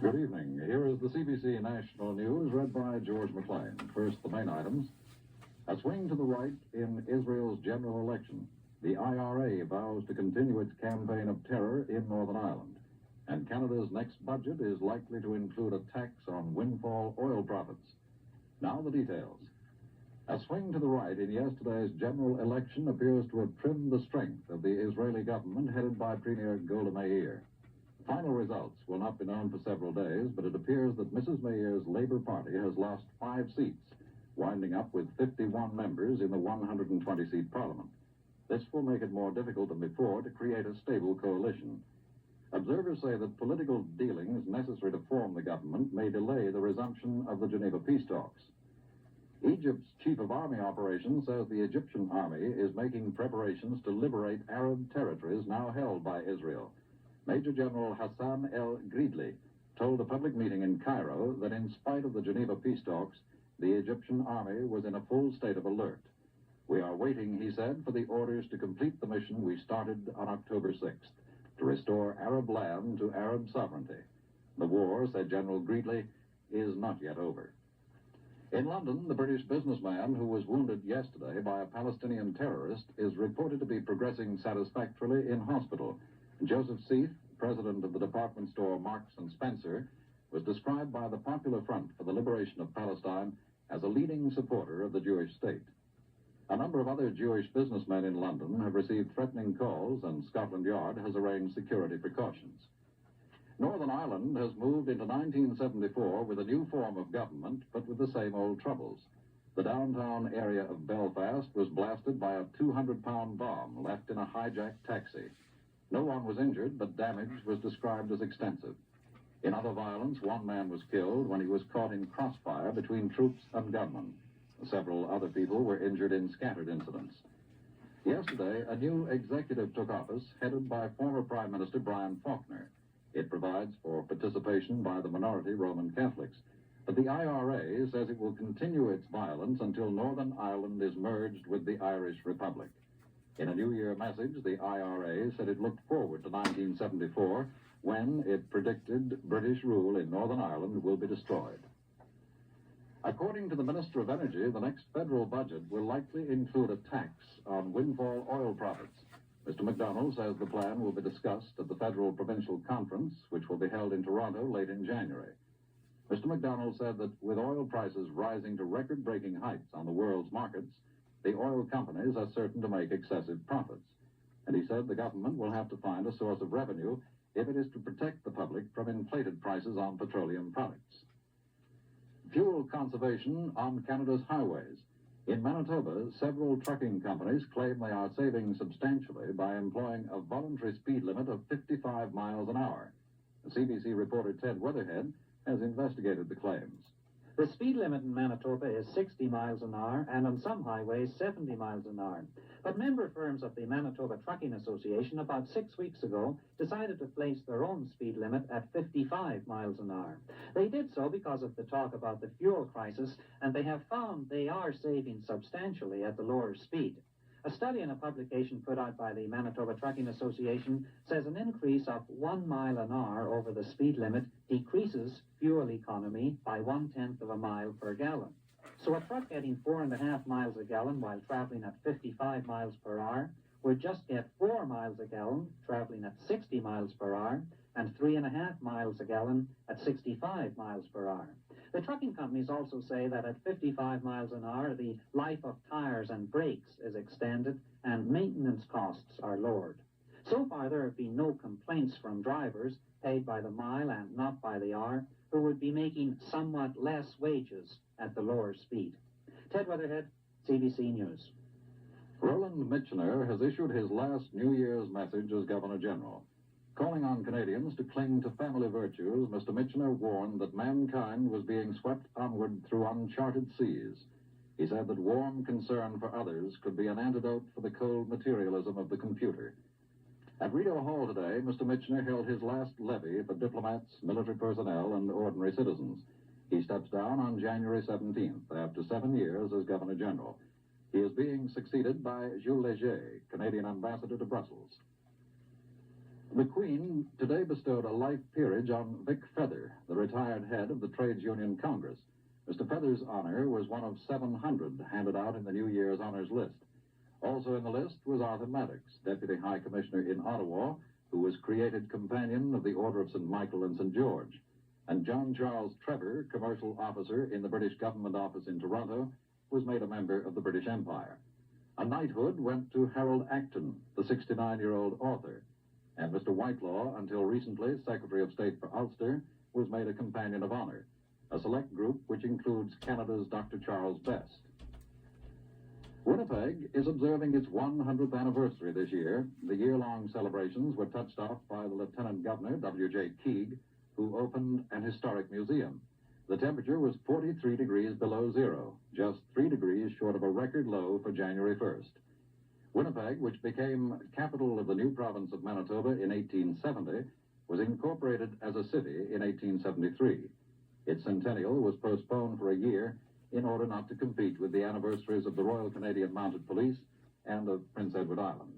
Good evening. Here is the CBC National News, read by George McLean. First, the main items. A swing to the right in Israel's general election. The IRA vows to continue its campaign of terror in Northern Ireland. And Canada's next budget is likely to include a tax on windfall oil profits. Now the details. A swing to the right in yesterday's general election appears to have trimmed the strength of the Israeli government headed by Premier Golda Meir. Final results will not be known for several days, but it appears that Mrs. Meir's Labour Party has lost 5 seats, winding up with 51 members in the 120-seat parliament. This will make it more difficult than before to create a stable coalition. Observers say that political dealings necessary to form the government may delay the resumption of the Geneva peace talks. Egypt's chief of army operations says the Egyptian army is making preparations to liberate Arab territories now held by Israel. Major General Hassan el-Gridli told a public meeting in Cairo that in spite of the Geneva peace talks, the Egyptian army was in a full state of alert. We are waiting, he said, for the orders to complete the mission we started on October 6th, to restore Arab land to Arab sovereignty. The war, said General Gridli, is not yet over. In London, the British businessman who was wounded yesterday by a Palestinian terrorist is reported to be progressing satisfactorily in hospital. Joseph Seith, president of the department store Marks & Spencer, was described by the Popular Front for the Liberation of Palestine as a leading supporter of the Jewish state. A number of other Jewish businessmen in London have received threatening calls, and Scotland Yard has arranged security precautions. Northern Ireland has moved into 1974 with a new form of government, but with the same old troubles. The downtown area of Belfast was blasted by a 200-pound bomb left in a hijacked taxi. No one was injured, but damage was described as extensive. In other violence, one man was killed when he was caught in crossfire between troops and gunmen. Several other people were injured in scattered incidents. Yesterday, a new executive took office, headed by former Prime Minister Brian Faulkner. It provides for participation by the minority Roman Catholics. But the IRA says it will continue its violence until Northern Ireland is merged with the Irish Republic. In a New Year message, the IRA said it looked forward to 1974, when it predicted British rule in Northern Ireland will be destroyed. According to the Minister of Energy, the next federal budget will likely include a tax on windfall oil profits. Mr. McDonald says the plan will be discussed at the Federal Provincial Conference, which will be held in Toronto late in January. Mr. McDonald said that with oil prices rising to record-breaking heights on the world's markets, the oil companies are certain to make excessive profits. And he said the government will have to find a source of revenue if it is to protect the public from inflated prices on petroleum products. Fuel conservation on Canada's highways. In Manitoba, several trucking companies claim they are saving substantially by employing a voluntary speed limit of 55 miles an hour. CBC reporter Ted Weatherhead has investigated the claims. The speed limit in Manitoba is 60 miles an hour, and on some highways 70 miles an hour. But member firms of the Manitoba Trucking Association about 6 weeks ago decided to place their own speed limit at 55 miles an hour. They did so because of the talk about the fuel crisis, and they have found they are saving substantially at the lower speed. A study in a publication put out by the Manitoba Trucking Association says an increase of 1 mile an hour over the speed limit decreases fuel economy by 1/10 of a mile per gallon. So a truck getting 4.5 miles a gallon while traveling at 55 miles per hour would just get 4 miles a gallon traveling at 60 miles per hour and 3.5 miles a gallon at 65 miles per hour. The trucking companies also say that at 55 miles an hour, the life of tires and brakes is extended and maintenance costs are lowered. So far, there have been no complaints from drivers paid by the mile and not by the hour who would be making somewhat less wages at the lower speed. Ted Weatherhead, CBC News. Roland Michener has issued his last New Year's message as Governor-General. Calling on Canadians to cling to family virtues, Mr. Michener warned that mankind was being swept onward through uncharted seas. He said that warm concern for others could be an antidote for the cold materialism of the computer. At Rideau Hall today, Mr. Michener held his last levee for diplomats, military personnel, and ordinary citizens. He steps down on January 17th after 7 years as Governor-General. He is being succeeded by Jules Léger, Canadian ambassador to Brussels. The Queen today bestowed a life peerage on Vic Feather, the retired head of the Trades Union Congress. Mr. Feather's honor was one of 700 handed out in the New Year's honors list. Also in the list was Arthur Maddox, Deputy High Commissioner in Ottawa, who was created Companion of the Order of St. Michael and St. George. And John Charles Trevor, Commercial Officer in the British Government Office in Toronto, was made a member of the British Empire. A knighthood went to Harold Acton, the 69-year-old author. And Mr. Whitelaw, until recently Secretary of State for Ulster, was made a Companion of Honor, a select group which includes Canada's Dr. Charles Best. Winnipeg is observing its 100th anniversary this year. The year-long celebrations were touched off by the Lieutenant Governor, W.J. Keeg, who opened an historic museum. The temperature was 43 degrees below zero, just 3 degrees short of a record low for January 1st. Winnipeg, which became capital of the new province of Manitoba in 1870, was incorporated as a city in 1873. Its centennial was postponed for a year in order not to compete with the anniversaries of the Royal Canadian Mounted Police and of Prince Edward Island.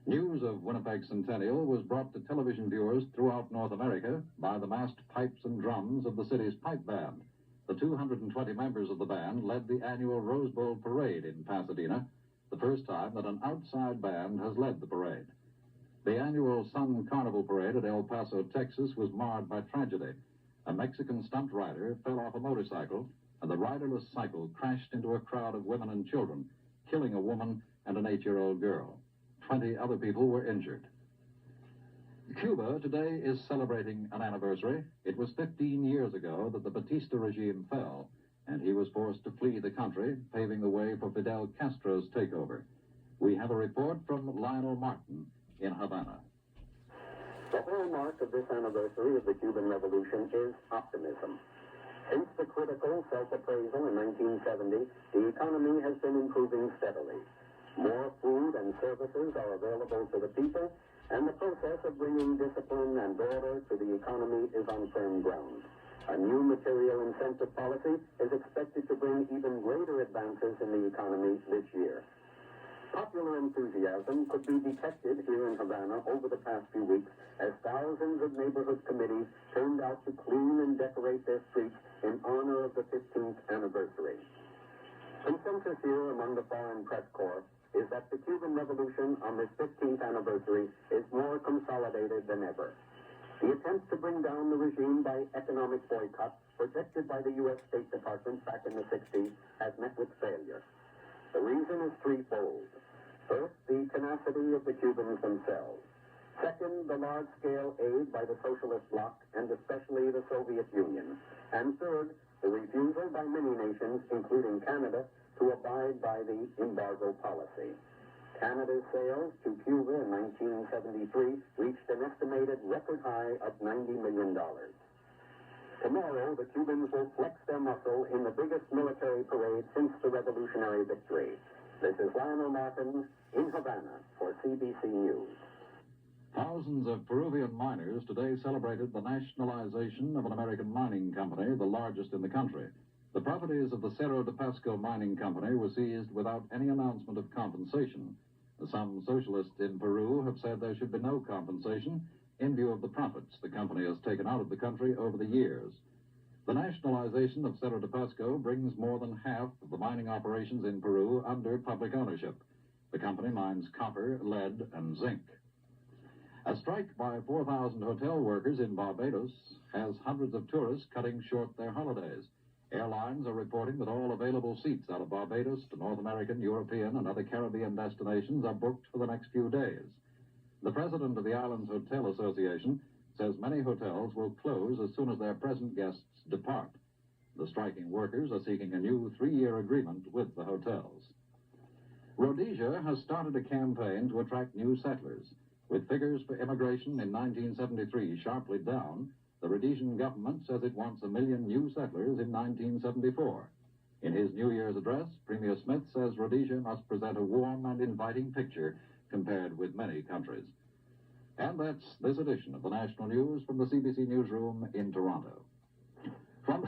News of Winnipeg's centennial was brought to television viewers throughout North America by the massed pipes and drums of the city's pipe band. The 220 members of the band led the annual Rose Bowl parade in Pasadena, the first time that an outside band has led the parade. The annual Sun Carnival Parade at El Paso, Texas, was marred by tragedy. A Mexican stunt rider fell off a motorcycle, and the riderless cycle crashed into a crowd of women and children, killing a woman and an 8-year-old girl. 20 other people were injured. Cuba today is celebrating an anniversary. It was 15 years ago that the Batista regime fell, and he was forced to flee the country, paving the way for Fidel Castro's takeover. We have a report from Lionel Martin in Havana. The hallmark of this anniversary of the Cuban Revolution is optimism. Since the critical self-appraisal in 1970, the economy has been improving steadily. More food and services are available to the people, and the process of bringing discipline and order to the economy is on firm ground. A new material incentive policy is expected to bring even greater advances in the economy this year. Popular enthusiasm could be detected here in Havana over the past few weeks as thousands of neighborhood committees turned out to clean and decorate their streets in honor of the 15th anniversary. Consensus here among the foreign press corps is that the Cuban Revolution on this 15th anniversary is more consolidated than ever. The attempt to bring down the regime by economic boycott, projected by the U.S. State Department back in the 60s, has met with failure. The reason is threefold. First, the tenacity of the Cubans themselves. Second, the large-scale aid by the Socialist bloc, and especially the Soviet Union. And third, the refusal by many nations, including Canada, to abide by the embargo policy. Canada's sales to Cuba in 1973 reached an estimated record high of $90 million. Tomorrow, the Cubans will flex their muscle in the biggest military parade since the revolutionary victory. This is Lionel Martin in Havana for CBC News. Thousands of Peruvian miners today celebrated the nationalization of an American mining company, the largest in the country. The properties of the Cerro de Pasco Mining Company were seized without any announcement of compensation. Some socialists in Peru have said there should be no compensation in view of the profits the company has taken out of the country over the years. The nationalization of Cerro de Pasco brings more than half of the mining operations in Peru under public ownership. The company mines copper, lead, and zinc. A strike by 4,000 hotel workers in Barbados has hundreds of tourists cutting short their holidays. Airlines are reporting that all available seats out of Barbados to North American, European, and other Caribbean destinations are booked for the next few days. The president of the island's Hotel Association says many hotels will close as soon as their present guests depart. The striking workers are seeking a new 3-year agreement with the hotels. Rhodesia has started a campaign to attract new settlers. With figures for immigration in 1973 sharply down, the Rhodesian government says it wants 1 million new settlers in 1974. In his New Year's address, Premier Smith says Rhodesia must present a warm and inviting picture compared with many countries. And that's this edition of the National News from the CBC Newsroom in Toronto. From